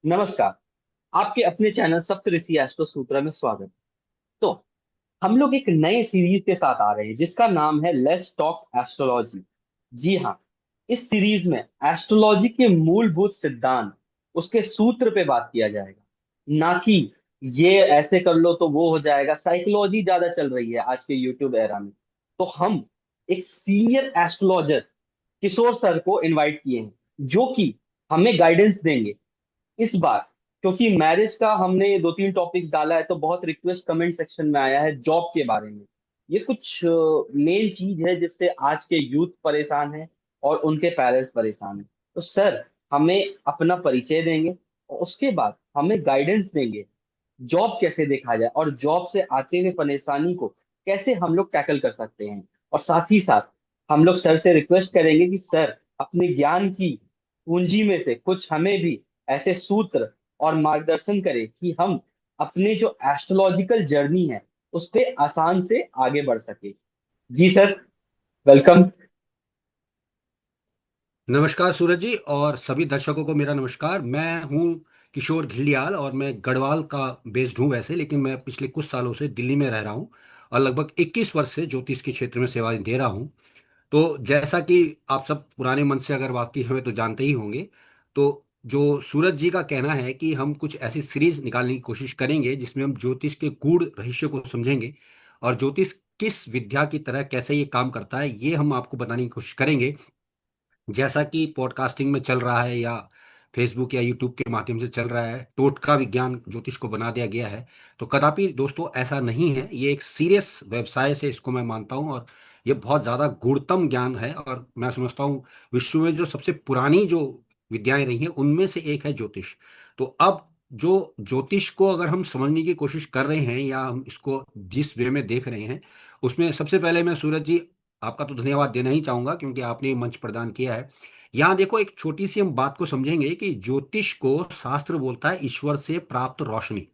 नमस्कार। आपके अपने चैनल सप्तऋषि एस्ट्रो सूत्रा में स्वागत। तो हम लोग एक नए सीरीज के साथ आ रहे हैं जिसका नाम है लेट्स टॉक एस्ट्रोलॉजी। जी हाँ, इस सीरीज में एस्ट्रोलॉजी के मूलभूत सिद्धांत, उसके सूत्र पे बात किया जाएगा, ना कि ये ऐसे कर लो तो वो हो जाएगा। साइकोलॉजी ज्यादा चल रही है आज के यूट्यूब एरा में। तो हम एक सीनियर एस्ट्रोलॉजर किशोर सर को इनवाइट किए हैं, जो कि हमें गाइडेंस देंगे इस बार। क्योंकि मैरिज का हमने दो तीन टॉपिक्स डाला है, तो बहुत रिक्वेस्ट कमेंट सेक्शन में आया है जॉब के बारे में। ये कुछ मेन चीज है जिससे आज के यूथ परेशान है और उनके पेरेंट्स परेशान है। तो सर हमें अपना परिचय देंगे और उसके बाद हमें गाइडेंस देंगे जॉब कैसे देखा जाए और जॉब से आते हुए परेशानी को कैसे हम लोग टैकल कर सकते हैं। और साथ ही साथ हम लोग सर से रिक्वेस्ट करेंगे कि सर अपने ज्ञान की पूंजी में से कुछ हमें भी ऐसे सूत्र और मार्गदर्शन करें कि हम अपने जो एस्ट्रोलॉजिकल जर्नी है उस पे आसान से आगे बढ़ सके। जी सर, वेलकम। नमस्कार सूरज जी और सभी दर्शकों को मेरा नमस्कार। मैं हूं किशोर घिल्डियाल और मैं गढ़वाल का बेस्ड हूं वैसे, लेकिन मैं पिछले कुछ सालों से दिल्ली में रह रहा हूं और लगभग 21 वर्ष से ज्योतिष के क्षेत्र में सेवाएं दे रहा हूं। तो जैसा कि आप सब पुराने मन से अगर वाकिफ हमें तो जानते ही होंगे। तो जो सूरज जी का कहना है कि हम कुछ ऐसी सीरीज निकालने की कोशिश करेंगे जिसमें हम ज्योतिष के गूढ़ रहस्य को समझेंगे और ज्योतिष किस विद्या की तरह कैसे ये काम करता है ये हम आपको बताने की कोशिश करेंगे। जैसा कि पॉडकास्टिंग में चल रहा है या फेसबुक या यूट्यूब के माध्यम से चल रहा है, टोटका विज्ञान ज्योतिष को बना दिया गया है। तो कदापि दोस्तों ऐसा नहीं है, ये एक सीरियस व्यवसाय से इसको मैं मानता हूँ और ये बहुत ज़्यादा गूढ़तम ज्ञान है। और मैं समझता हूँ विश्व में जो सबसे पुरानी जो विद्याएं रही हैं उनमें से एक है ज्योतिष। तो अब जो ज्योतिष को अगर हम समझने की कोशिश कर रहे हैं या हम इसको जिस वे में देख रहे हैं, उसमें सबसे पहले मैं सूरज जी आपका तो धन्यवाद देना ही चाहूंगा क्योंकि आपने ये मंच प्रदान किया है। यहाँ देखो, एक छोटी सी हम बात को समझेंगे कि ज्योतिष को शास्त्र बोलता है ईश्वर से प्राप्त रोशनी,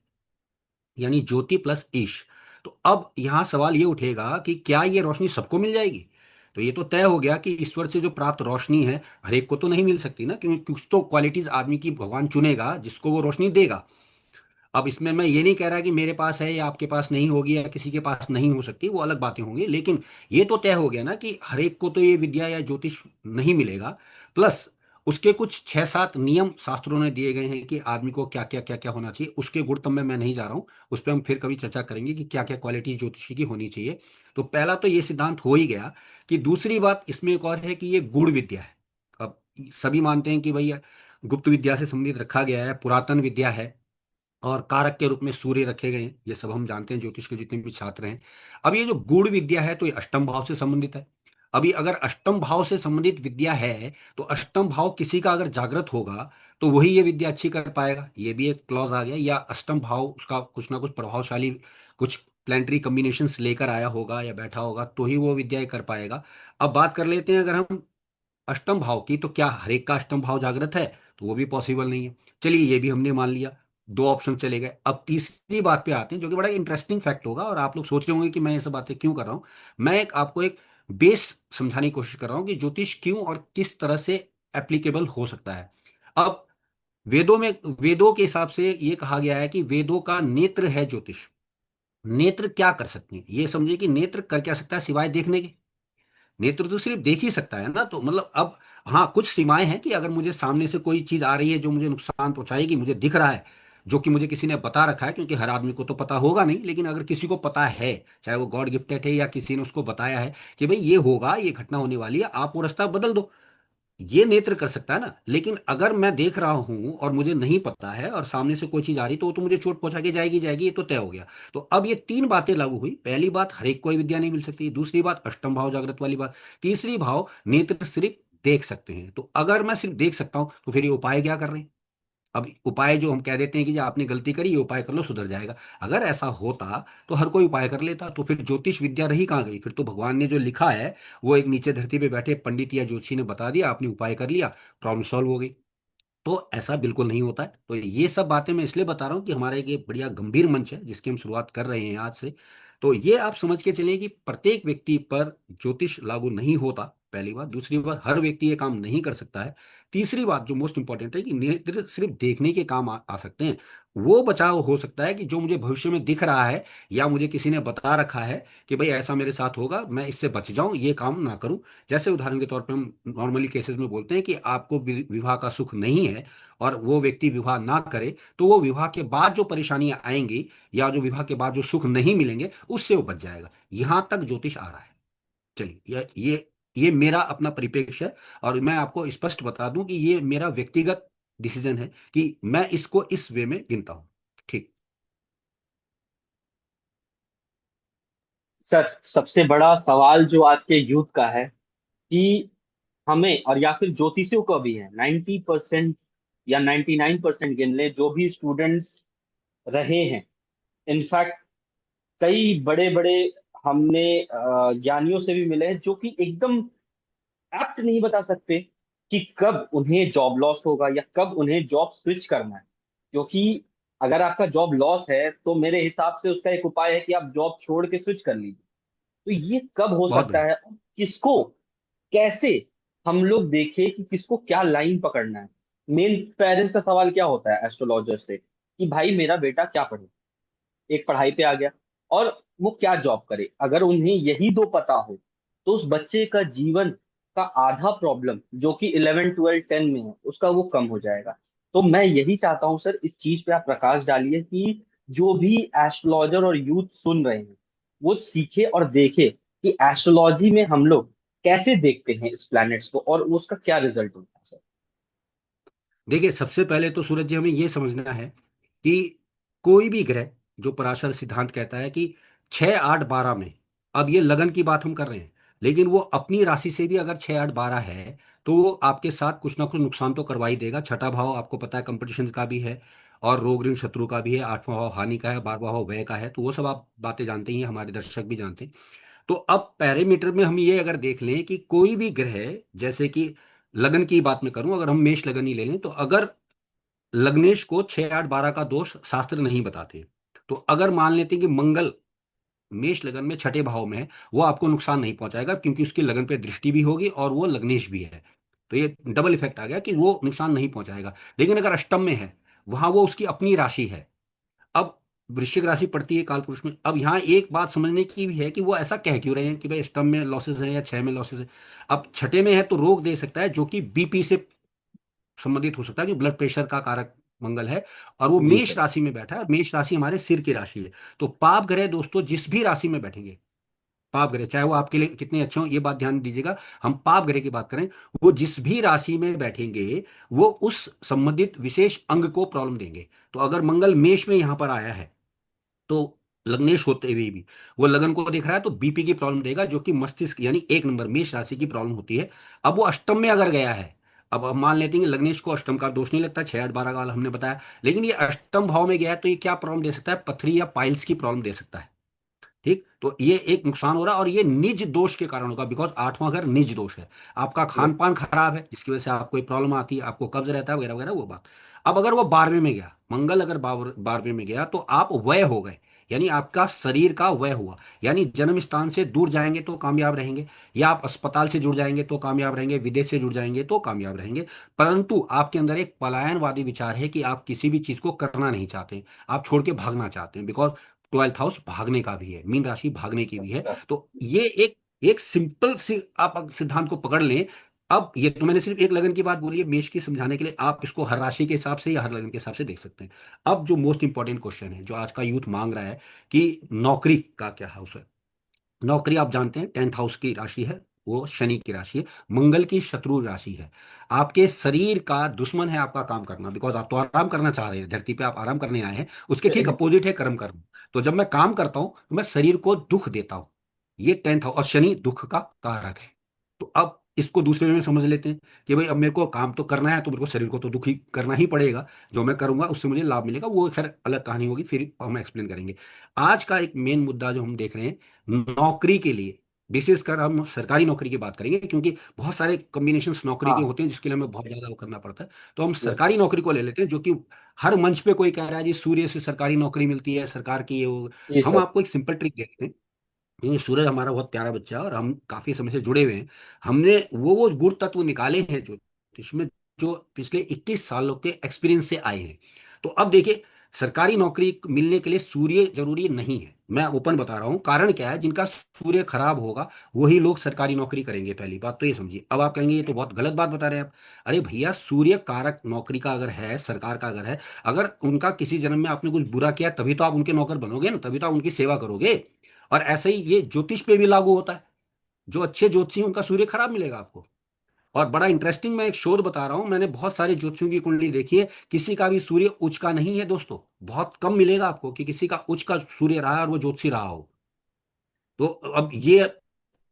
यानी ज्योति प्लस ईश। तो अब यहाँ सवाल ये उठेगा कि क्या ये रोशनी सबको मिल जाएगी? तो ये तो तय हो गया कि ईश्वर से जो प्राप्त रोशनी है हर एक को तो नहीं मिल सकती ना, क्योंकि कुछ तो क्वालिटीज आदमी की भगवान चुनेगा जिसको वो रोशनी देगा। अब इसमें मैं ये नहीं कह रहा कि मेरे पास है या आपके पास नहीं होगी या किसी के पास नहीं हो सकती, वो अलग बातें होंगी, लेकिन ये तो तय हो गया ना कि हर एक को तो ये विद्या या ज्योतिष नहीं मिलेगा। प्लस उसके कुछ 6-7 नियम शास्त्रों ने दिए गए हैं कि आदमी को क्या क्या क्या क्या होना चाहिए। उसके गुणतम में मैं नहीं जा रहा हूँ, उस पर हम फिर कभी चर्चा करेंगे कि क्या क्या क्वालिटी ज्योतिषी की होनी चाहिए। तो पहला तो ये सिद्धांत हो ही गया कि दूसरी बात इसमें एक और है कि ये गूढ़ विद्या है। अब सभी मानते हैं कि भैया गुप्त विद्या से संबंधित रखा गया है, पुरातन विद्या है और कारक के रूप में सूर्य रखे गए हैं, ये सब हम जानते हैं ज्योतिष के जितने भी छात्र हैं। अब ये जो गूढ़ विद्या है तो ये अष्टम भाव से संबंधित है। अभी अगर अष्टम भाव से संबंधित विद्या है तो अष्टम भाव किसी का अगर जागृत होगा तो वही ये विद्या अच्छी कर पाएगा, ये भी एक क्लॉज आ गया। या अष्टम भाव उसका कुछ ना कुछ प्रभावशाली कुछ प्लानिटरी कॉम्बिनेशंस लेकर आया होगा या बैठा होगा तो ही वो विद्या कर पाएगा। अब बात कर लेते हैं अगर हम अष्टम भाव की, तो क्या हर एक का अष्टम भाव जागृत है? तो वो भी पॉसिबल नहीं है। चलिए ये भी हमने मान लिया, दो ऑप्शन चले गए। अब तीसरी बात पे आते हैं जो कि बड़ा इंटरेस्टिंग फैक्ट होगा और आप लोग सोच रहे होंगे कि मैं ये सब बातें क्यों कर रहा हूँ। मैं आपको एक बेस समझाने की कोशिश कर रहा हूँ कि ज्योतिष क्यों और किस तरह से एप्लीकेबल हो सकता है। अब वेदों में, वेदों के हिसाब से ये कहा गया है कि वेदों का नेत्र है ज्योतिष। नेत्र क्या कर सकते हैं ये समझिए कि नेत्र कर क्या सकता है सिवाय देखने के? नेत्र तो सिर्फ देख ही सकता है ना। तो मतलब अब हाँ, कुछ सीमाएं हैं कि अगर मुझे सामने से कोई चीज आ रही है जो मुझे नुकसान पहुंचाएगी, मुझे दिख रहा है, जो कि मुझे किसी ने बता रखा है, क्योंकि हर आदमी को तो पता होगा नहीं, लेकिन अगर किसी को पता है, चाहे वो गॉड गिफ्टेड है या किसी ने उसको बताया है कि भाई ये होगा, ये घटना होने वाली है, आप वो रास्ता बदल दो, ये नेत्र कर सकता है ना। लेकिन अगर मैं देख रहा हूं और मुझे नहीं पता है और सामने से कोई चीज आ रही तो वो तो मुझे चोट पहुंचा के जाएगी जाएगी, ये तो तय हो गया। तो अब ये तीन बातें लागू हुई। पहली बात, हर एक कोई विद्या नहीं मिल सकती। दूसरी बात, अष्टम भाव जागृत वाली बात। तीसरी भाव, नेत्र सिर्फ देख सकते हैं। तो अगर मैं सिर्फ देख सकता हूं तो फिर ये उपाय क्या कर रहे हैं? अब उपाय जो हम कह देते हैं कि जो आपने गलती करी ये उपाय कर लो सुधर जाएगा, अगर ऐसा होता तो हर कोई उपाय कर लेता, तो फिर ज्योतिष विद्या रही कहाँ गई? फिर तो भगवान ने जो लिखा है वो एक नीचे धरती पे बैठे पंडित या ज्योतिषी ने बता दिया, आपने उपाय कर लिया, प्रॉब्लम सॉल्व हो गई। तो ऐसा बिल्कुल नहीं होता है। तो ये सब बातें मैं इसलिए बता रहा हूँ कि हमारा एक ये बढ़िया गंभीर मंच है जिसकी हम शुरुआत कर रहे हैं आज से। तो ये आप समझ के चलें कि प्रत्येक व्यक्ति पर ज्योतिष लागू नहीं होता, पहली बात। दूसरी बात, हर व्यक्ति ये काम नहीं कर सकता है। तीसरी बात जो मोस्ट इंपॉर्टेंट है कि नेत्र सिर्फ देखने के काम आ सकते हैं। वो बचाव हो सकता है कि जो मुझे भविष्य में दिख रहा है या मुझे किसी ने बता रखा है कि भाई ऐसा मेरे साथ होगा, मैं इससे बच जाऊं, ये काम ना करूं। जैसे उदाहरण के तौर पे हम नॉर्मली केसेस में बोलते हैं कि आपको विवाह का सुख नहीं है और वो व्यक्ति विवाह ना करे, तो वो विवाह के बाद जो परेशानियां आएंगी या जो विवाह के बाद जो सुख नहीं मिलेंगे उससे वो बच जाएगा। यहां तक ज्योतिष आ रहा है। चलिए, ये मेरा अपना परिप्रेक्ष्य है। और मैं आपको स्पष्ट बता दूं कि ये मेरा व्यक्तिगत डिसीजन है कि मैं इसको इस वे में गिनता हूं। ठीक। सर, सबसे बड़ा सवाल जो आज के यूथ का है कि हमें, और या फिर ज्योतिषियों को भी है, 90% या 99% गिन ले जो भी स्टूडेंट्स रहे हैं। इनफैक्ट कई बड़े बड़े हमने ज्ञानियों से भी मिले हैं जो कि एकदम एप्ट नहीं बता सकते कि कब उन्हें जॉब लॉस होगा या कब उन्हें जॉब स्विच करना है। क्योंकि अगर आपका जॉब लॉस है तो मेरे हिसाब से उसका एक उपाय है कि आप जॉब छोड़ के स्विच कर लीजिए। तो ये कब हो बहुत सकता बढ़िया। है और किसको, कैसे हम लोग देखें कि किसको क्या लाइन पकड़ना है। मेन पेरेंट्स का सवाल क्या होता है एस्ट्रोलॉजर से कि भाई मेरा बेटा क्या पढ़े, एक पढ़ाई पे आ गया, और वो क्या जॉब करे। अगर उन्हें यही दो पता हो तो उस बच्चे का जीवन का आधा प्रॉब्लम जो कि 11 12 10 में है उसका वो कम हो जाएगा। तो मैं यही चाहता हूँ सर, इस चीज पे आप प्रकाश डालिए कि जो भी एस्ट्रोलॉजर और यूथ सुन रहे हैं वो सीखे और देखे कि एस्ट्रोलॉजी में हम लोग कैसे देखते हैं इस प्लैनेट्स को और उसका क्या रिजल्ट होता है सर। देखिए, सबसे पहले तो सूरज जी हमें यह समझना है कि कोई भी ग्रह, जो पराशर सिद्धांत कहता है कि 6 8 12 में, अब ये लगन की बात हम कर रहे हैं, लेकिन वो अपनी राशि से भी अगर 6 8 12 है तो वो आपके साथ कुछ ना कुछ नुकसान तो करवा ही देगा। छठा भाव आपको पता है कंपटीशन का भी है और रोग ऋण शत्रु का भी है, 8वां भाव हानि का है, 12वां भाव व्यय का है, तो वो सब आप बातें जानते ही हैं, हमारे दर्शक भी जानते हैं। तो अब पैरामीटर में हम ये अगर देख लें कि कोई भी ग्रह, जैसे कि लगन की बात में करूं, अगर हम मेष लगन ही ले लें, तो अगर लग्नेश को 6 8 12 का दोष शास्त्र नहीं बताते, तो अगर मान लेते हैं कि मंगल मेष लगन में छठे भाव में है, वो आपको नुकसान नहीं पहुंचाएगा क्योंकि उसकी लगन पे दृष्टि भी होगी और वो लग्नेश भी है। तो ये डबल इफेक्ट आ गया कि वो नुकसान नहीं पहुंचाएगा। लेकिन अगर अष्टम में है, वहां वो उसकी अपनी राशि है। अब वृश्चिक राशि पड़ती है कालपुरुष में। अब यहाँ एक बात समझने की भी है कि वो ऐसा कह क्यों रहे हैं कि भाई अष्टम में लॉसेस है या छह में लॉसेस है। अब छठे में है तो रोग दे सकता है जो कि बीपी से संबंधित हो सकता है, कि ब्लड प्रेशर का कारक मंगल है। और वो जी मेष सर। राशि में बैठा है, मेष राशि हमारे सिर की राशि है। तो पाप ग्रह दोस्तों जिस भी राशि में बैठेंगे, पाप ग्रह चाहे वो आपके लिए कितने अच्छे हो, ये बात ध्यान दीजिएगा, हम पाप ग्रह की बात करें, वो जिस भी राशि में बैठेंगे वो उस संबंधित विशेष अंग को प्रॉब्लम देंगे। तो अगर मंगल मेष में यहां पर आया है तो लग्नेश होते हुए भी वो लगन को देख रहा है तो बीपी की प्रॉब्लम देगा, जो कि मस्तिष्क यानी 1 नंबर मेष राशि की प्रॉब्लम होती है। अब वो अष्टम में अगर गया है, अब मान लेते हैं कि लग्नेश को अष्टम का दोष नहीं लगता, 6 8 12 का वाला हमने बताया, लेकिन ये अष्टम भाव में गया है तो ये क्या प्रॉब्लम दे सकता है, पथरी या पाइल्स की प्रॉब्लम दे सकता है। ठीक, तो ये एक नुकसान हो रहा है और ये निज दोष के कारण होगा, बिकॉज 8वां घर निज दोष है। आपका खान पान खराब है जिसकी वजह से आपको कोई प्रॉब्लम आती है, आपको कब्ज रहता है वगैरह वगैरह, वो बात। अब अगर वो 12वें में गया, मंगल अगर 12वें में गया तो आप व्यय हो गए, यानी आपका शरीर का व्यय हुआ। यानी जन्म स्थान से दूर जाएंगे तो कामयाब रहेंगे, या आप अस्पताल से जुड़ जाएंगे तो कामयाब रहेंगे, विदेश से जुड़ जाएंगे तो कामयाब रहेंगे। परंतु आपके अंदर एक पलायनवादी विचार है कि आप किसी भी चीज को करना नहीं चाहते, आप छोड़ के भागना चाहते हैं, बिकॉज 12th हाउस भागने का भी है, मीन राशि भागने की भी है। सर। तो ये एक एक सिंपल सी आप सिद्धांत को पकड़ लें। अब ये तो मैंने सिर्फ एक लगन की बात बोली है मेष की समझाने के लिए, आप इसको हर राशि के हिसाब से या हर लगन के हिसाब से देख सकते हैं। अब जो मोस्ट इंपॉर्टेंट क्वेश्चन है जो आज का यूथ मांग रहा है कि नौकरी का क्या हाउस है। नौकरी आप जानते हैं 10th हाउस की राशि है, वो शनि की राशि है, मंगल की शत्रु राशि है। आपके शरीर का दुश्मन है आपका काम करना, बिकॉज आप तो आराम करना चाह रहे हैं, धरती पे आप आराम करने आए हैं, उसके ठीक अपोजिट है कर्म करना। तो जब मैं काम करता हूं तो मैं शरीर को दुख देता हूं। ये 10th हाउस और शनि दुख का कारक है। तो अब इसको दूसरे में समझ लेते हैं कि भाई अब मेरे को काम तो करना है तो मेरे को शरीर को तो दुखी करना ही पड़ेगा। जो मैं करूंगा उससे मुझे लाभ मिलेगा, वो खैर अलग कहानी होगी, फिर हम एक्सप्लेन करेंगे। आज का एक मेन मुद्दा जो हम देख रहे हैं नौकरी के लिए, विशेषकर हम सरकारी नौकरी की बात करेंगे क्योंकि बहुत सारे कॉम्बिनेशन नौकरी के हाँ। होते हैं जिसके लिए हमें बहुत ज्यादा वो करना पड़ता है। तो हम यस। सरकारी नौकरी को ले लेते हैं, जो कि हर मंच पे कोई कह रहा है जी सूर्य से सरकारी नौकरी मिलती है, सरकार की ये वो। जी हम सर। आपको एक सिंपल ट्रिक देते हैं, क्योंकि सूरज हमारा बहुत प्यारा बच्चा है और हम काफी समय से जुड़े हुए हैं। हमने वो गुण तत्व निकाले हैं जो इसमें, जो पिछले 21 सालों के एक्सपीरियंस से आए हैं। तो अब देखिए, सरकारी नौकरी मिलने के लिए सूर्य जरूरी नहीं है। मैं ओपन बता रहा हूं, कारण क्या है, जिनका सूर्य खराब होगा वही लोग सरकारी नौकरी करेंगे। पहली बात तो ये समझिए। अब आप कहेंगे ये तो बहुत गलत बात बता रहे हैं आप। अरे भैया, सूर्य कारक नौकरी का अगर है, सरकार का अगर है, अगर उनका किसी जन्म में आपने कुछ बुरा किया तभी तो आप उनके नौकर बनोगे ना, तभी तो आप उनकी सेवा करोगे। और ऐसे ही ये ज्योतिष पे भी लागू होता है। जो अच्छे ज्योतिषी हैं, उनका सूर्य खराब मिलेगा आपको। और बड़ा इंटरेस्टिंग, मैं एक शोध बता रहा हूं, मैंने बहुत सारे ज्योतिषियों की कुंडली देखी है, किसी का भी सूर्य उच्च का नहीं है दोस्तों। बहुत कम मिलेगा आपको कि किसी का उच्च का सूर्य रहा है और वो ज्योतिषी रहा हो। तो अब ये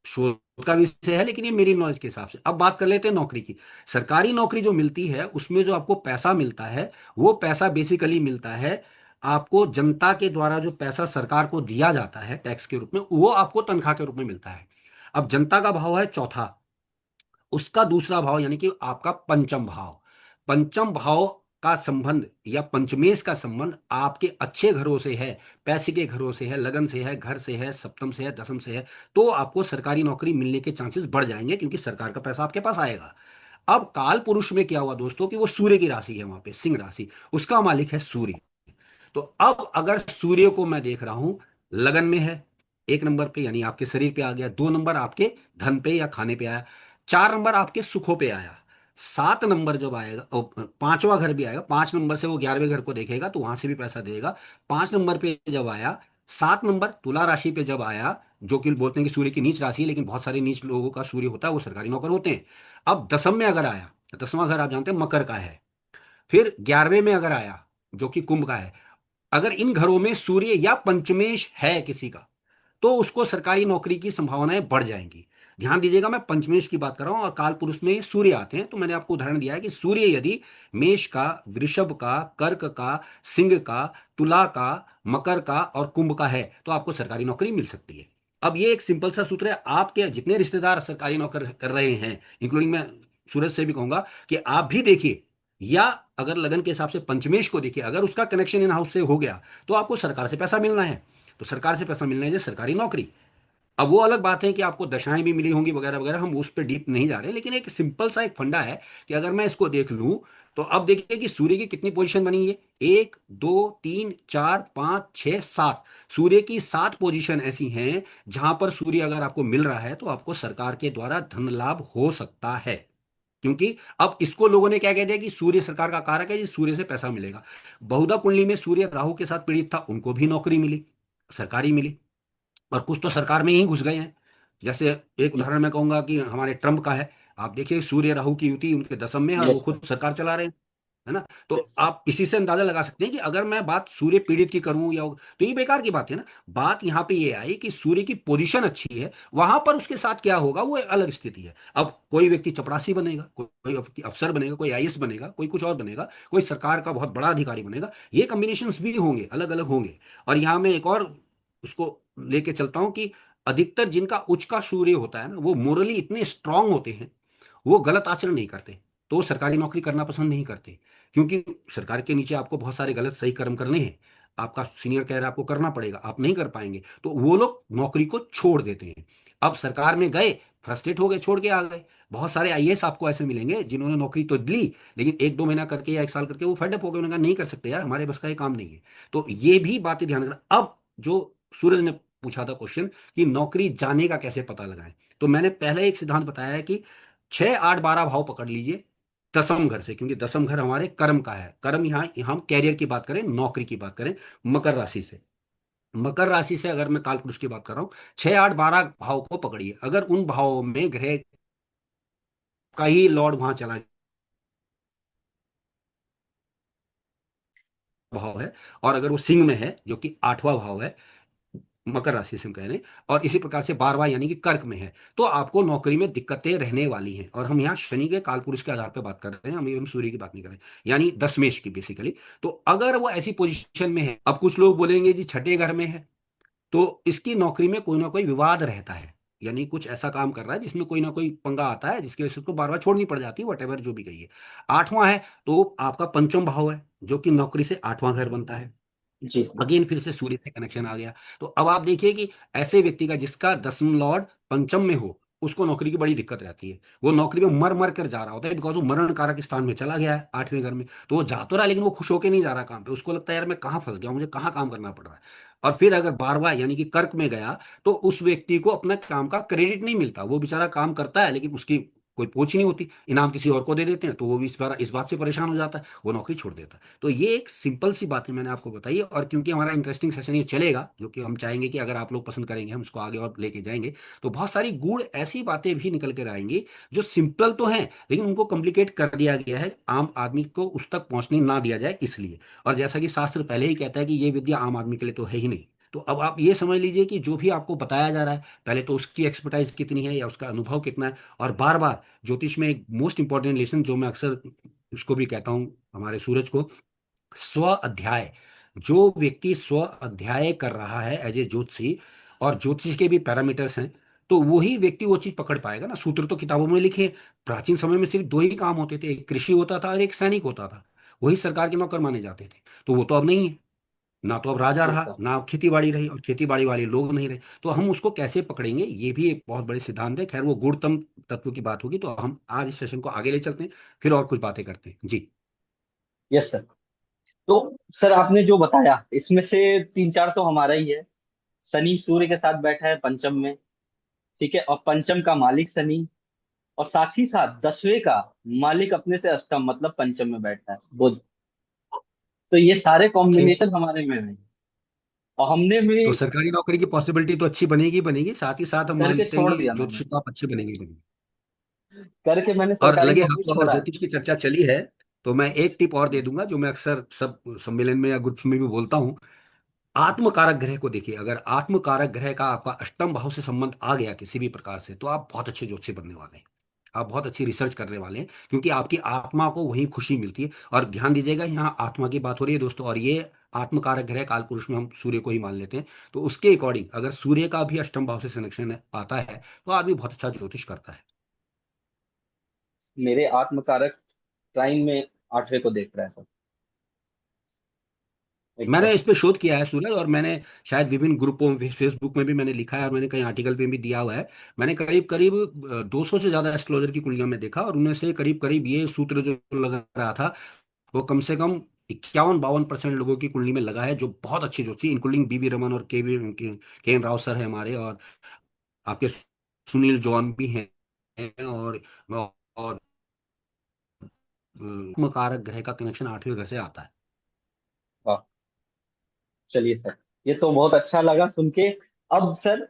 शोध का विषय है, लेकिन ये मेरी नॉलेज के हिसाब से। अब बात कर लेते हैं नौकरी की। सरकारी नौकरी जो मिलती है उसमें जो आपको पैसा मिलता है, वो पैसा बेसिकली मिलता है आपको जनता के द्वारा। जो पैसा सरकार को दिया जाता है टैक्स के रूप में, वो आपको तनख्वाह के रूप में मिलता है। अब जनता का भाव है चौथा, उसका दूसरा भाव यानी कि आपका पंचम भाव। पंचम भाव का संबंध या पंचमेश का संबंध आपके अच्छे घरों से है, पैसे के घरों से है, लगन से है, घर से है, सप्तम से है, दसम से है। तो आपको सरकारी नौकरी मिलने के चांसेस बढ़ जाएंगे, क्योंकि सरकार का पैसा आपके पास आएगा। अब काल पुरुष में क्या हुआ दोस्तों, कि वो सूर्य की राशि है, वहां पे सिंह राशि, उसका मालिक है सूर्य। तो अब अगर सूर्य को मैं देख रहा हूं, लगन में है, 1 नंबर पे यानी आपके शरीर पे आ गया। 2 नंबर आपके धन पे या खाने पे आया। 4 नंबर आपके सुखों पे आया। 7 नंबर जब आएगा, पांचवा घर भी आएगा, 5 नंबर से वो 11वें घर को देखेगा तो वहां से भी पैसा देगा। 5 नंबर पे जब आया, 7 नंबर तुला राशि पे जब आया, जो कि बोलते हैं कि सूर्य की नीच राशि है, लेकिन बहुत सारे नीच लोगों का सूर्य होता है, वो सरकारी नौकर होते हैं। अब दसम में अगर आया, 10वां घर आप जानते हैं मकर का है। फिर 11वें में अगर आया, जो कि कुंभ का है। अगर इन घरों में सूर्य या पंचमेश है किसी का, तो उसको सरकारी नौकरी की संभावनाएं बढ़ जाएंगी। ध्यान दीजिएगा, मैं पंचमेश की बात कर रहा हूं, और काल पुरुष में सूर्य आते हैं। तो मैंने आपको उदाहरण दिया है कि सूर्य यदि मेष का, वृषभ का, कर्क का, सिंह का, तुला का, मकर का और कुंभ का है, तो आपको सरकारी नौकरी मिल सकती है। अब ये एक सिंपल सा सूत्र है। आपके जितने रिश्तेदार सरकारी नौकर कर रहे हैं, इंक्लूडिंग मैं सूरज से भी कहूंगा कि आप भी देखिए, या अगर लगन के हिसाब से पंचमेश को देखिए, अगर उसका कनेक्शन इन हाउस से हो गया तो आपको सरकार से पैसा मिलना है। तो सरकार से पैसा मिलना है जो सरकारी नौकरी। अब वो अलग बात है कि आपको दशाएं भी मिली होंगी वगैरह वगैरह, हम उस पर डीप नहीं जा रहे, लेकिन एक सिंपल सा एक फंडा है कि अगर मैं इसको देख लूं, तो अब देखिए कि सूर्य की कितनी पोजीशन बनी है। 1, 2, 3, 4, 5, 6, 7। सूर्य की 7 पोजीशन ऐसी हैं जहां पर सूर्य अगर आपको मिल रहा है तो आपको सरकार के द्वारा धन लाभ हो सकता है। क्योंकि अब इसको लोगों ने क्या कह दिया कि सूर्य सरकार का कारक है जी, सूर्य से पैसा मिलेगा। बहुधा कुंडली में सूर्य राहु के साथ पीड़ित था, उनको भी नौकरी मिली, सरकारी मिली। और कुछ तो सरकार में ही घुस गए हैं। जैसे एक उदाहरण मैं कहूंगा कि हमारे ट्रंप का है। आप देखिए, सूर्य राहु की युति उनके दसम में है और वो बिल्कुल। खुद सरकार चला रहे हैं, है ना। तो बिल्कुल। आप इसी से अंदाजा लगा सकते हैं कि अगर मैं बात सूर्य पीड़ित की करूं या, तो ये बेकार की बात है ना। बात यहाँ पे ये आई कि सूर्य की पोजीशन अच्छी है, वहां पर उसके साथ क्या होगा वो एक अलग स्थिति है। अब कोई व्यक्ति चपरासी बनेगा, कोई व्यक्ति अफसर बनेगा, कोई आईएएस बनेगा, कोई कुछ और बनेगा, कोई सरकार का बहुत बड़ा अधिकारी बनेगा। ये कॉम्बिनेशन भी होंगे, अलग अलग होंगे। और यहाँ मैं एक और उसको लेके चलता हूं कि अधिकतर जिनका उच्च का सूर्य होता है ना, वो मोरली इतने स्ट्रांग होते हैं, वो गलत आचरण नहीं करते, तो वो सरकारी नौकरी करना पसंद नहीं करते। क्योंकि सरकार के नीचे आपको बहुत सारे गलत सही कर्म करने हैं, आपका सीनियर कह रहा है आपको करना पड़ेगा, आप नहीं कर पाएंगे, तो वो लोग नौकरी को छोड़ देते हैं। अब सरकार में गए, फ्रस्ट्रेट हो गए, छोड़ के आ गए। बहुत सारे आईएएस आपको ऐसे मिलेंगे जिन्होंने नौकरी तो ली, लेकिन 1-2 महीना करके या 1 साल करके वो फेडअप हो गए, उन्होंने कहा नहीं कर सकते यार, हमारे बस का ये काम नहीं है। तो ये भी बातें ध्यान रखना। अब जो सूरज ने पूछा था क्वेश्चन कि नौकरी जाने का कैसे पता लगाएं, तो मैंने पहले एक सिद्धांत बताया है कि 6, 8, 12 भाव पकड़ लीजिए दसम घर से, क्योंकि दसम घर हमारे कर्म का है। कर्म यहाँ हम कैरियर की बात करें, नौकरी की बात करें, मकर राशि से। मकर राशि से अगर मैं काल पुरुष की बात कर रहा हूं, 6, 8, 12 भाव को पकड़िए। अगर उन भावों में ग्रह का ही लॉर्ड वहां चला भाव है, और अगर वो सिंह में है जो कि 8वां भाव है, मकर राशि से हम कह रहे हैं, और इसी प्रकार से 12वां यानी कि कर्क में है, तो आपको नौकरी में दिक्कतें रहने वाली हैं। और हम यहाँ शनि के काल पुरुष के आधार पर बात कर रहे हैं, हम सूर्य की बात नहीं कर रहे हैं, यानी दशमेश की बेसिकली। तो अगर वो ऐसी पोजीशन में है, अब कुछ लोग बोलेंगे जी छठे घर में है, तो इसकी नौकरी में कोई ना कोई विवाद रहता है, यानी कुछ ऐसा काम कर रहा है जिसमें कोई ना कोई पंगा आता है, जिसकी वजह से उसको बार बार छोड़नी पड़ जाती है, वट जो भी कहिए। 8वां है, तो आपका पंचम भाव है, जो कि नौकरी से 8वां घर बनता है। जी जी। अगेन फिर से सूर्य से कनेक्शन आ गया। तो अब आप देखिए कि ऐसे व्यक्ति का जिसका दसम लॉर्ड पंचम में हो, उसको नौकरी की बड़ी दिक्कत रहती है। वो नौकरी में मर मर कर जा रहा होता है, बिकॉज वो मरण कारक स्थान में चला गया है 8वें घर में। तो वो जा तो रहा है, लेकिन वो खुश होकर नहीं जा रहा काम पे। उसको लगता है यार मैं कहाँ फंस गया हूं, मुझे कहाँ काम करना पड़ रहा है। और फिर अगर बारवा यानी कि कर्क में गया, तो उस व्यक्ति को अपना काम का क्रेडिट नहीं मिलता। वो बेचारा काम करता है लेकिन उसकी कोई पहुंच नहीं होती, इनाम किसी और को दे देते हैं, तो वो भी इस बात से परेशान हो जाता है, वो नौकरी छोड़ देता है। तो ये एक सिंपल सी बात है, मैंने आपको बताई है। और क्योंकि हमारा इंटरेस्टिंग सेशन ये चलेगा, जो कि हम चाहेंगे कि अगर आप लोग पसंद करेंगे हम इसको आगे और लेके जाएंगे, तो बहुत सारी गूढ़ ऐसी बातें भी निकल कर आएंगी जो सिंपल तो हैं, लेकिन उनको कॉम्प्लिकेट कर दिया गया है, आम आदमी को उस तक पहुंचने ना दिया जाए इसलिए। और जैसा कि शास्त्र पहले ही कहता है कि ये विद्या आम आदमी के लिए तो है ही नहीं। तो अब आप ये समझ लीजिए कि जो भी आपको बताया जा रहा है, पहले तो उसकी एक्सपर्टाइज कितनी है या उसका अनुभव कितना है। और बार बार ज्योतिष में एक मोस्ट इंपॉर्टेंट लेसन जो मैं अक्सर उसको भी कहता हूँ हमारे सूरज को, स्व अध्याय। जो व्यक्ति स्व अध्याय कर रहा है एज ए ज्योतिषी, और ज्योतिष के भी पैरामीटर्स हैं, तो वही व्यक्ति वो चीज पकड़ पाएगा ना। सूत्र तो किताबों में लिखे हैं। प्राचीन समय में सिर्फ दो ही काम होते थे, एक कृषि होता था और एक सैनिक होता था। वही सरकार के नौकर माने जाते थे। तो वो तो अब नहीं है। ना तो अब राजा ये रहा, सब। ना अब खेती बाड़ी रही, और खेती बाड़ी वाले लोग नहीं रहे। तो हम उसको कैसे पकड़ेंगे, ये भी एक बहुत बड़े सिद्धांत है। खैर वो गुणतम तत्व की बात होगी, तो हम आज इस सेशन को आगे ले चलते हैं, फिर और कुछ बातें करते हैं जी। Yes sir. तो सर आपने जो बताया इसमें से तीन चार तो हमारा ही है। शनि सूर्य के साथ बैठा है पंचम में। ठीक है, और पंचम का मालिक शनि, और साथ ही साथ 10वें का मालिक अपने से अष्टम मतलब पंचम में बैठा है बुध। तो ये सारे ठीक। कॉम्बिनेशन हमारे में है। और हमने भी तो सरकारी नौकरी की पॉसिबिलिटी तो अच्छी बनेगी ही बनेगी, साथ ही साथ हम करके मानते हैं छोड़ कि दिया मैंने। ज्योतिष तो आप अच्छे बनेंगे ही बनेंगे। करके मैंने और सरकारी लगे नौकरी हाथों अगर छोड़ा है। ज्योतिष की चर्चा चली है, तो मैं एक टिप और दे दूंगा जो मैं अक्सर सब सम्मेलन में या ग्रुप में भी बोलता हूँ। आत्म कारक ग्रह को देखिए। अगर आत्म कारक ग्रह का आपका अष्टम भाव से संबंध आ गया किसी भी प्रकार से, तो आप बहुत अच्छे ज्योतिषी बनने वाले हैं। आप बहुत अच्छी रिसर्च करने वाले हैं, क्योंकि आपकी आत्मा को वही खुशी मिलती है। और ध्यान दीजिएगा, यहाँ आत्मा की बात हो रही है दोस्तों, और ये आत्म कारक ग्रह काल पुरुष में हम सूर्य को ही मान लेते हैं। तो उसके अकॉर्डिंग अगर सूर्य का भी अष्टम भाव से सिलेक्शन आता है, तो आदमी बहुत अच्छा ज्योतिष करता है। मेरे आत्मकारक ट्राइन में 8वें को देख रहा है सर। मैंने एकदम। इस पे शोध किया है सूरज, और मैंने शायद विभिन्न ग्रुपों में, फेसबुक में भी मैंने लिखा है, और मैंने कई आर्टिकल पे भी दिया हुआ है। मैंने करीब करीब 200 से ज्यादा एस्ट्रोलॉजर की कुंडलियों में देखा, और उनमें से करीब करीब ये सूत्र जो लग रहा था, वो कम से कम 51-52% लोगों की कुंडली में लगा है, जो बहुत अच्छी ज्योतिषी, इंक्लूडिंग बीवी रमन और के एन राव सर है हमारे, और आपके सुनील जॉन भी हैं। और कारक ग्रह का कनेक्शन 8वें घर से आता है। वाह। चलिए सर, ये तो बहुत अच्छा लगा सुन के। अब सर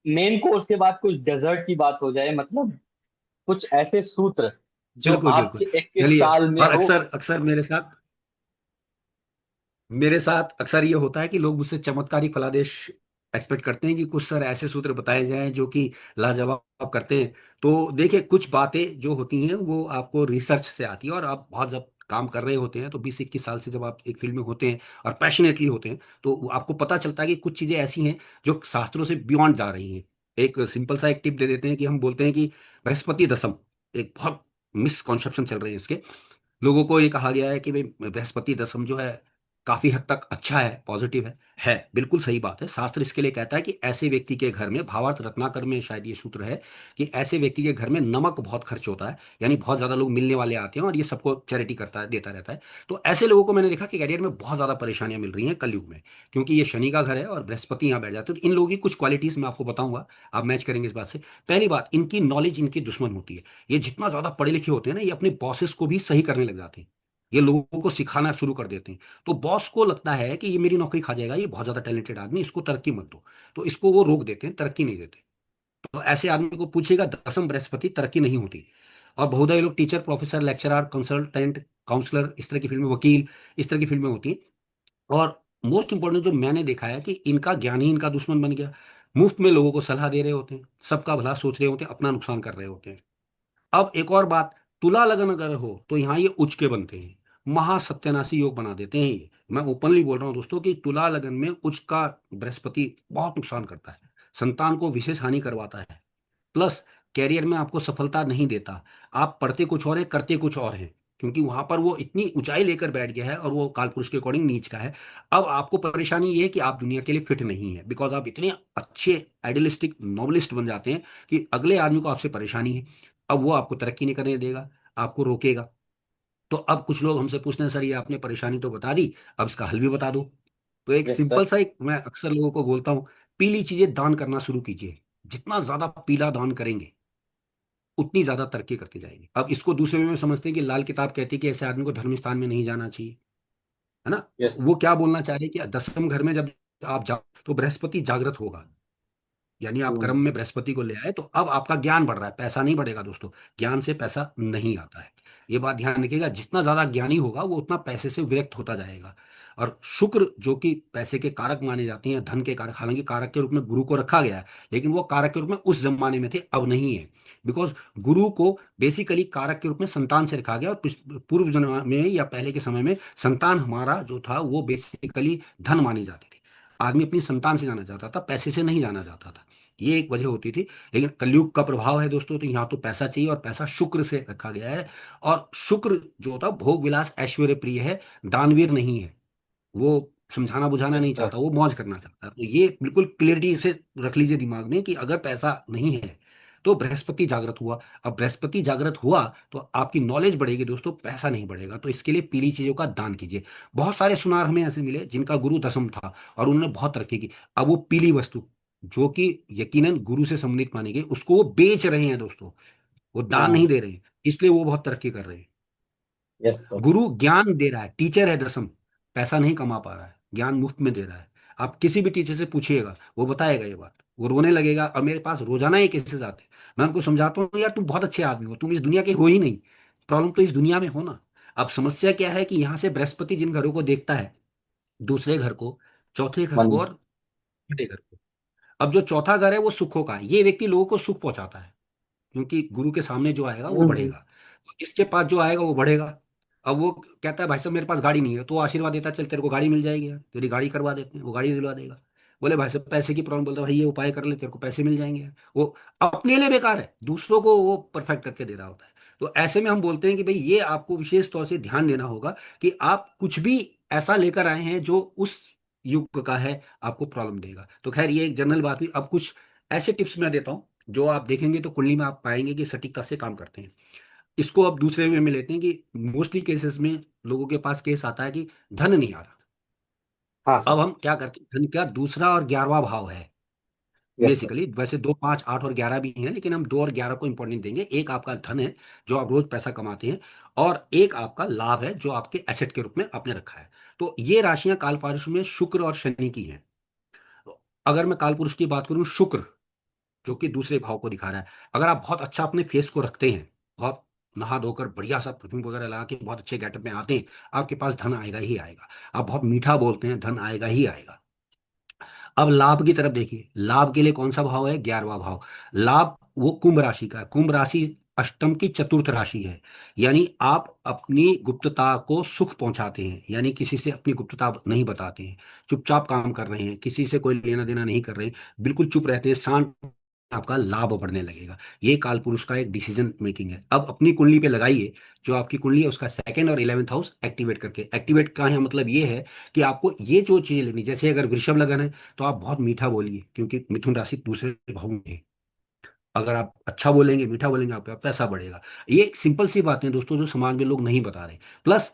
मेन कोर्स के बाद कुछ डेजर्ट की बात हो जाए, मतलब कुछ ऐसे सूत्र जो बिल्कुल बिल्कुल। आपके 21 चलिए। साल में और हो। अक्सर अक्सर मेरे साथ अक्सर ये होता है कि लोग मुझसे चमत्कारी फलादेश एक्सपेक्ट करते हैं कि कुछ सर ऐसे सूत्र बताए जाएं जो कि लाजवाब करते हैं। तो देखिए, कुछ बातें जो होती हैं वो आपको रिसर्च से आती है, और आप बहुत जब काम कर रहे होते हैं, तो 20-21 साल से जब आप एक फील्ड में होते हैं और पैशनेटली होते हैं, तो आपको पता चलता है कि कुछ चीजें ऐसी हैं जो शास्त्रों से बियॉन्ड जा रही हैं। एक सिंपल सा एक टिप दे देते हैं कि हम बोलते हैं कि बृहस्पति दशम, एक बहुत मिसकॉन्सेप्शन चल रहे हैं इसके। लोगों को ये कहा गया है कि भाई बृहस्पति दशम जो है काफी हद तक अच्छा है, पॉजिटिव है बिल्कुल सही बात है। शास्त्र इसके लिए कहता है कि ऐसे व्यक्ति के घर में, भावार्थ रत्नाकर में शायद ये सूत्र है, कि ऐसे व्यक्ति के घर में नमक बहुत खर्च होता है, यानी बहुत ज्यादा लोग मिलने वाले आते हैं, और ये सबको चैरिटी करता है, देता रहता है। तो ऐसे लोगों को मैंने देखा कि करियर में बहुत ज्यादा परेशानियां मिल रही हैं कलयुग में, क्योंकि ये शनि का घर है और बृहस्पति यहाँ बैठ जाते हैं। तो इन लोगों की कुछ क्वालिटीज मैं आपको बताऊंगा, आप मैच करेंगे इस बात से। पहली बात, इनकी नॉलेज इनकी दुश्मन होती है। ये जितना ज्यादा पढ़े लिखे होते हैं ना, ये अपने बॉसेस को भी सही करने लग जाते हैं। ये लोगों को सिखाना शुरू कर देते हैं। तो बॉस को लगता है कि ये मेरी नौकरी खा जाएगा, ये बहुत ज्यादा टैलेंटेड आदमी, इसको तरक्की मत दो। तो इसको वो रोक देते हैं, तरक्की नहीं देते। तो ऐसे आदमी को पूछेगा, दसम बृहस्पति, तरक्की नहीं होती। और बहुधा ये लोग teacher, professor, lecturer, consultant, counsellor, इस तरह की फील्ड में, वकील, इस तरह की फील्ड में होती हैं। और मोस्ट इंपॉर्टेंट जो मैंने देखा है कि इनका ज्ञान ही इनका दुश्मन बन गया। मुफ्त में लोगों को सलाह दे रहे होते हैं, सबका भला सोच रहे होते हैं, अपना नुकसान कर रहे होते हैं। अब एक और बात, तुला लगन अगर हो तो यहाँ ये उच्च के बनते हैं, महा सत्यानाशी योग बना देते हैं ये। मैं ओपनली बोल रहा हूँ दोस्तों कि तुला लगन में उच्च का बृहस्पति बहुत नुकसान करता है, संतान को विशेष हानि करवाता है, प्लस कैरियर में आपको सफलता नहीं देता। आप पढ़ते कुछ और हैं, करते कुछ और हैं। क्योंकि वहां पर वो इतनी ऊंचाई लेकर बैठ गया है और वो कालपुरुष के अकॉर्डिंग नीच का है। अब आपको परेशानी ये है कि आप दुनिया के लिए फिट नहीं है, बिकॉज आप इतने अच्छे आइडियलिस्टिक नॉवलिस्ट बन जाते हैं कि अगले आदमी को आपसे परेशानी है। अब वो आपको तरक्की नहीं करने देगा, आपको रोकेगा। तो अब कुछ लोग हमसे पूछते हैं, सर ये आपने परेशानी तो बता दी, अब इसका हल भी बता दो। तो एक यस सिंपल सर। सा, एक मैं अक्सर लोगों को बोलता हूँ, पीली चीजें दान करना शुरू कीजिए। जितना ज्यादा पीला दान करेंगे उतनी ज्यादा तरक्की करते जाएंगे। अब इसको दूसरे में समझते हैं कि लाल किताब कहती है कि ऐसे आदमी को धर्म स्थान में नहीं जाना चाहिए, है ना। तो यस। वो क्या बोलना चाह रहे हैं कि दसम घर में जब आप जाओ तो बृहस्पति जागृत होगा, यानी आप कर्म हम्म। में बृहस्पति को ले आए, तो अब आपका ज्ञान बढ़ रहा है, पैसा नहीं बढ़ेगा दोस्तों। ज्ञान से पैसा नहीं आता है। ये बात ध्यान रखिएगा, जितना ज्यादा ज्ञानी होगा वो उतना पैसे से विरक्त होता जाएगा। और शुक्र जो कि पैसे के कारक माने जाते हैं, धन के कारक, हालांकि कारक के रूप में गुरु को रखा गया है, लेकिन वो कारक के रूप में उस जमाने में थे, अब नहीं है। बिकॉज गुरु को बेसिकली कारक के रूप में संतान से रखा गया, और पूर्व जन्म में या पहले के समय में संतान हमारा जो था वो बेसिकली धन माने जाते थे। आदमी अपनी संतान से जाना चाहता था, पैसे से नहीं जाना चाहता था। ये एक वजह होती थी। लेकिन कलयुग का प्रभाव है दोस्तों, तो यहाँ तो पैसा चाहिए, और पैसा शुक्र से रखा गया है। और शुक्र जो होता भोग विलास ऐश्वर्य प्रिय है, दानवीर नहीं है। वो समझाना बुझाना यस नहीं सर। चाहता, वो मौज करना चाहता है। तो ये बिल्कुल क्लियरिटी से रख लीजिए दिमाग में कि अगर पैसा नहीं है तो बृहस्पति जागृत हुआ। अब बृहस्पति जागृत हुआ तो आपकी नॉलेज बढ़ेगी दोस्तों, पैसा नहीं बढ़ेगा। तो इसके लिए पीली चीजों का दान कीजिए। बहुत सारे सुनार हमें ऐसे मिले जिनका गुरु दसम था और उन्होंने बहुत तरक्की की। अब वो पीली वस्तु जो कि यकीनन गुरु से संबंधित मानी गई, उसको वो बेच रहे हैं दोस्तों, वो दान नहीं हम्म। दे रहे हैं, इसलिए वो बहुत तरक्की कर रहे हैं। Yes sir. गुरु ज्ञान दे रहा है, टीचर है दसम, पैसा नहीं कमा पा रहा है, ज्ञान मुफ्त में दे रहा है। आप किसी भी टीचर से पूछिएगा वो बताएगा ये बात, वो रोने लगेगा। और मेरे पास रोजाना ये केसेस आते हैं। मैं उनको समझाता हूँ, यार तुम बहुत अच्छे आदमी हो, तुम इस दुनिया के हो ही नहीं, प्रॉब्लम तो इस दुनिया में हो ना। अब समस्या क्या है कि यहाँ से बृहस्पति जिन घरों को देखता है, दूसरे घर को, चौथे घर को मन। और छठे घर को। अब जो चौथा घर है वो सुखों का है, ये व्यक्ति लोगों को सुख पहुंचाता है, क्योंकि गुरु के सामने जो आएगा वो हम्म। बढ़ेगा, तो इसके पास जो आएगा वो बढ़ेगा। अब वो कहता है भाई साहब मेरे पास गाड़ी नहीं है, तो वो आशीर्वाद देता है, चल तेरे को गाड़ी मिल जाएगी यार, तेरी गाड़ी करवा देते हैं, वो गाड़ी दिलवा देगा। बोले भाई साहब पैसे की प्रॉब्लम, बोलता है भाई ये उपाय कर ले तेरे को पैसे मिल जाएंगे यार। वो अपने लिए बेकार है, दूसरों को वो परफेक्ट करके दे रहा होता है। तो ऐसे में हम बोलते हैं कि भाई ये आपको विशेष तौर से ध्यान देना होगा कि आप कुछ भी ऐसा लेकर आए हैं जो उस युग का है, आपको प्रॉब्लम देगा। तो खैर ये एक जनरल बात हुई। अब कुछ ऐसे टिप्स मैं देता हूँ जो आप देखेंगे तो कुंडली में आप पाएंगे कि सटीकता से काम करते हैं। इसको अब दूसरे वे में लेते हैं कि मोस्टली केसेस में लोगों के पास केस आता है कि धन नहीं आ रहा। हाँ अब सर। हम क्या करते हैं, धन का दूसरा और 11वां भाव है। Yes sir. बेसिकली वैसे 2 5 8 और 11 भी हैं, लेकिन हम 2 और 11 को इंपॉर्टेंट देंगे। एक आपका धन है जो आप रोज पैसा कमाते हैं, और एक आपका लाभ है जो आपके एसेट के रूप में आपने रखा है। तो ये राशियां कालपारुष में शुक्र और शनि की हैं। तो अगर मैं कालपुरुष की बात करूं, शुक्र जो कि दूसरे भाव को दिखा रहा है। अगर आप बहुत अच्छा अपने फेस को रखते हैं, बहुत नहा धोकर बढ़िया सा परफ्यूम वगैरह लगा के बहुत अच्छे गेटअप में आते हैं, आपके पास धन आएगा ही आएगा। आप बहुत मीठा बोलते हैं, धन आएगा ही आएगा। अब लाभ की तरफ देखिए, लाभ के लिए कौन सा भाव है, 11वां भाव। लाभ वो कुंभ राशि का है। कुंभ राशि अष्टम की चतुर्थ राशि है। यानी आप अपनी गुप्तता को सुख पहुंचाते हैं, यानी किसी से अपनी गुप्तता नहीं बताते हैं, चुपचाप काम कर रहे हैं, किसी से कोई लेना देना नहीं कर रहे हैं, बिल्कुल चुप रहते हैं, शांत। आपका लाभ बढ़ने लगेगा। ये काल पुरुष का एक डिसीजन मेकिंग है। अब अपनी कुंडली पे लगाइए, जो आपकी कुंडली है उसका सेकंड और 11th हाउस एक्टिवेट करके। एक्टिवेट का है मतलब ये है कि आपको ये जो चीजें लेनी, जैसे अगर वृषभ लगन है तो आप बहुत मीठा बोलिए, क्योंकि मिथुन राशि दूसरे भाव में है। अगर आप अच्छा बोलेंगे, मीठा बोलेंगे, आपका पैसा बढ़ेगा। ये एक सिंपल सी बातें हैं दोस्तों जो समाज में लोग नहीं बता रहे। प्लस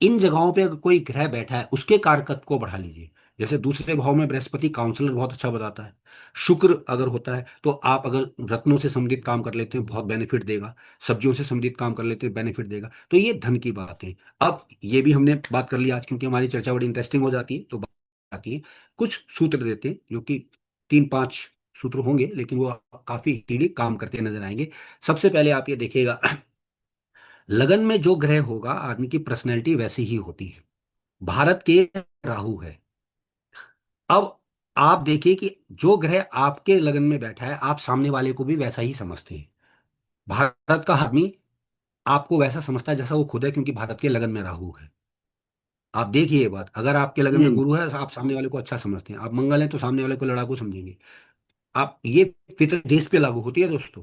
इन जगहों पे अगर कोई ग्रह बैठा है उसके कारकत्व को बढ़ा लीजिए। जैसे दूसरे भाव में बृहस्पति काउंसलर बहुत अच्छा बताता है। शुक्र अगर होता है तो आप अगर रत्नों से संबंधित काम कर लेते हैं बहुत बेनिफिट देगा। सब्जियों से संबंधित काम कर लेते हैं बेनिफिट देगा। तो ये धन की बात है। अब ये भी हमने बात कर ली आज, क्योंकि हमारी चर्चा बड़ी इंटरेस्टिंग हो जाती है, तो बात आती है। कुछ सूत्र देते हैं जो कि 3 5 सूत्र होंगे, लेकिन वो काफी इजीली काम करते नजर आएंगे। सबसे पहले आप ये देखिएगा, लगन में जो ग्रह होगा आदमी की पर्सनैलिटी वैसी ही होती है। भारत के राहु है। अब आप देखिए कि जो ग्रह आपके लगन में बैठा है आप सामने वाले को भी वैसा ही समझते हैं। भारत का आदमी आपको वैसा समझता है जैसा वो खुद है, क्योंकि भारत के लगन में राहु है। आप देखिए ये बात, अगर आपके लगन में हम्म। गुरु है तो आप सामने वाले को अच्छा समझते हैं, आप मंगल है तो सामने वाले को लड़ाकू समझेंगे। आप ये फितर देश पे लागू होती है दोस्तों।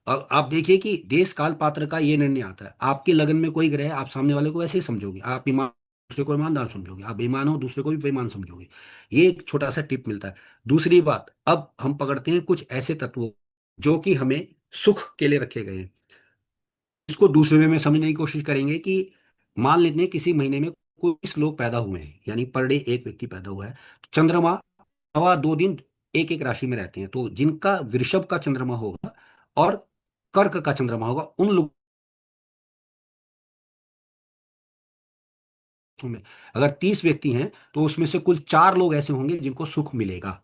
और आप देखिए कि देश काल पात्र का ये निर्णय आता है। आपके लगन में कोई ग्रह है, आप सामने वाले को ऐसे ही समझोगे। आप ईमान, दूसरे को ईमानदार समझोगे। आप बेईमान हो, दूसरे को भी बेईमान समझोगे। ये एक छोटा सा टिप मिलता है। दूसरी बात, अब हम पकड़ते हैं कुछ ऐसे तत्वों जो कि हमें सुख के लिए रखे गए हैं। इसको दूसरे वे में समझने की कोशिश करेंगे कि मान लेते हैं किसी महीने में कुछ लोग पैदा हुए हैं, यानी पर डे एक व्यक्ति पैदा हुआ है, तो चंद्रमा सवा 2 दिन एक एक राशि में रहते हैं। तो जिनका वृषभ का चंद्रमा होगा और कर्क का चंद्रमा होगा, उन लोगों में अगर 30 व्यक्ति हैं तो उसमें से कुल 4 लोग ऐसे होंगे जिनको सुख मिलेगा।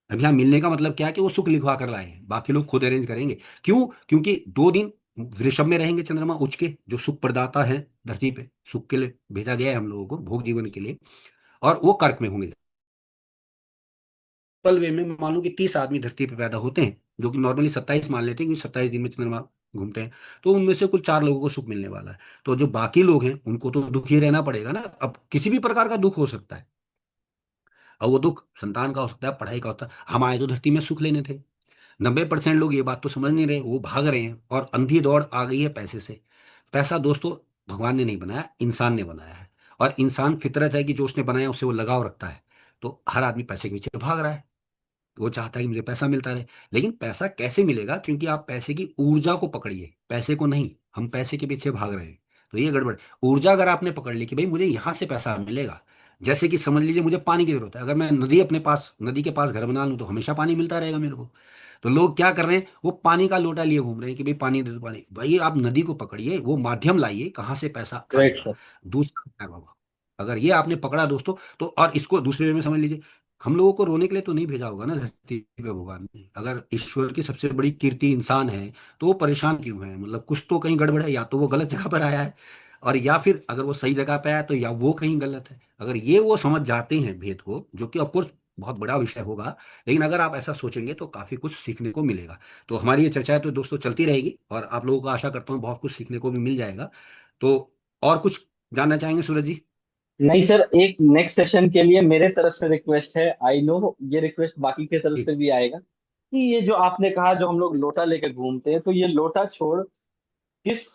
अब यहाँ मिलने का मतलब क्या है कि वो सुख लिखवा कर लाए हैं, बाकी लोग खुद अरेंज करेंगे। क्यों? क्योंकि 2 दिन वृषभ में रहेंगे चंद्रमा उच्च के, जो सुख प्रदाता है धरती पे, सुख के लिए भेजा गया है हम लोगों को, भोग जीवन के लिए। और वो कर्क में होंगे। पल वे में मान लो कि 30 आदमी धरती पे पैदा होते हैं, जो कि नॉर्मली 27 मान लेते हैं, क्योंकि 27 दिन में चंद्रमा घूमते हैं। तो उनमें से कुल 4 लोगों को सुख मिलने वाला है। तो जो बाकी लोग हैं उनको तो दुखी रहना पड़ेगा ना। अब किसी भी प्रकार का दुख हो सकता है। और वो दुख संतान का हो सकता है, पढ़ाई का होता है। हम आए तो धरती में सुख लेने थे। 90% लोग ये बात तो समझ नहीं रहे, वो भाग रहे हैं और अंधी दौड़ आ गई है पैसे से। पैसा दोस्तों भगवान ने नहीं बनाया, इंसान ने बनाया है। और इंसान फितरत है कि जो उसने बनाया उससे वो लगाव रखता है। तो हर आदमी पैसे के पीछे भाग रहा है। वो चाहता है कि मुझे पैसा मिलता रहे। लेकिन पैसा कैसे मिलेगा? क्योंकि आप पैसे की ऊर्जा को पकड़िए, पैसे को नहीं। हम पैसे के पीछे भाग रहे हैं। तो ये गड़बड़। ऊर्जा अगर आपने पकड़ ली कि भाई मुझे यहां से पैसा मिलेगा, जैसे कि समझ लीजिए मुझे पानी की जरूरत है, अगर मैं नदी अपने पास, नदी के पास घर बना लूं तो हमेशा पानी मिलता रहेगा मेरे को। तो लोग क्या कर रहे हैं, वो पानी का लोटा लिए घूम रहे हैं कि भाई पानी दे दो, पानी। भाई आप नदी को पकड़िए, वो माध्यम लाइए कहाँ से पैसा ग्रेट आएगा। सर। दूसरा है बाबा, अगर ये आपने पकड़ा दोस्तों, तो और इसको दूसरे वे में समझ लीजिए, हम लोगों को रोने के लिए तो नहीं भेजा होगा ना धरती पे भगवान ने। अगर ईश्वर की सबसे बड़ी कीर्ति इंसान है, तो वो परेशान क्यों है? मतलब कुछ तो कहीं गड़बड़ है, या तो वो गलत जगह पर आया है, और या फिर अगर वो सही जगह पे आया तो या वो कहीं गलत है। अगर ये वो समझ जाते हैं भेद को, जो कि ऑफकोर्स बहुत बड़ा विषय होगा, लेकिन अगर आप ऐसा सोचेंगे तो काफी कुछ सीखने को मिलेगा। तो हमारी ये चर्चा तो दोस्तों चलती रहेगी, और आप लोगों को आशा करता हूँ बहुत कुछ सीखने को भी मिल जाएगा। तो और कुछ जानना चाहेंगे सूरज जी? नहीं सर, एक नेक्स्ट सेशन के लिए मेरे तरफ से रिक्वेस्ट है, आई नो ये रिक्वेस्ट बाकी की तरफ जी। से भी आएगा, कि ये जो आपने कहा जो हम लोग लोटा लेके घूमते हैं, तो ये लोटा छोड़ किस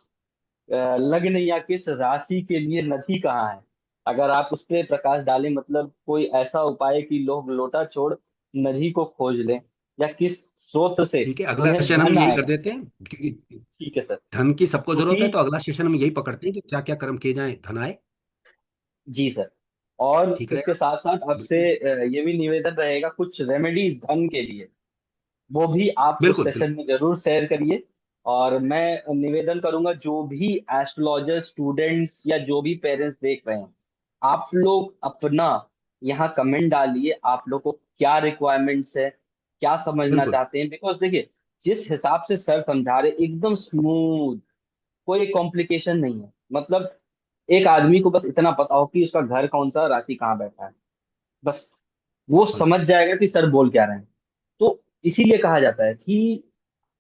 लग्न या किस राशि के लिए नदी कहाँ है? अगर आप उस पर प्रकाश डालें, मतलब कोई ऐसा उपाय कि लोग लोटा छोड़ नदी को खोज लें, या किस स्रोत से ठीक है, अगला उन्हें सेशन हम धन यही कर आएगा। देते हैं, क्योंकि ठीक है सर। धन की सबको जरूरत है। क्योंकि तो अगला सेशन हम यही पकड़ते हैं कि क्या क्या कर्म किए जाएं, धन आए। जी सर, और ठीक इसके रहेगा। साथ साथ आपसे बिल्कुल ये भी निवेदन रहेगा, कुछ रेमेडीज धन के लिए वो भी आप उस बिल्कुल सेशन बिल्कुल। में जरूर शेयर करिए। और मैं निवेदन करूंगा, जो भी एस्ट्रोलॉजर स्टूडेंट्स या जो भी पेरेंट्स देख रहे हैं, आप लोग अपना यहाँ कमेंट डालिए, आप लोग को क्या रिक्वायरमेंट्स है, क्या समझना बिल्कुल चाहते हैं। बिकॉज देखिए, जिस हिसाब से सर समझा रहे एकदम स्मूथ, कोई कॉम्प्लिकेशन नहीं है। मतलब एक आदमी को बस इतना पता हो कि उसका घर कौन सा, राशि कहाँ बैठा है, बस वो बिल्कुल समझ जाएगा कि सर बोल क्या रहे हैं। तो इसीलिए कहा जाता है कि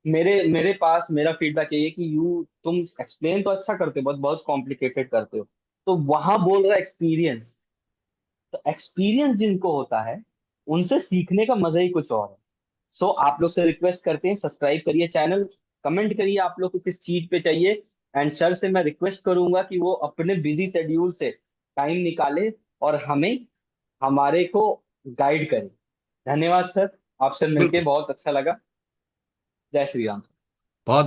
मेरे मेरे पास मेरा फीडबैक यही है कि तुम एक्सप्लेन तो अच्छा करते हो, बहुत बहुत कॉम्प्लिकेटेड करते हो। तो वहां बोल रहा एक्सपीरियंस, तो एक्सपीरियंस जिनको होता है उनसे सीखने का मजा ही कुछ और है। सो आप लोग से रिक्वेस्ट करते हैं, सब्सक्राइब करिए चैनल, कमेंट करिए आप लोग को किस चीज पे चाहिए। एंड सर से मैं रिक्वेस्ट करूंगा कि वो अपने बिजी शेड्यूल से टाइम निकाले और हमें, हमारे को गाइड करें। धन्यवाद सर, आपसे मिलके बिल्कुल। बहुत अच्छा लगा। जय श्री राम। बहुत बहुत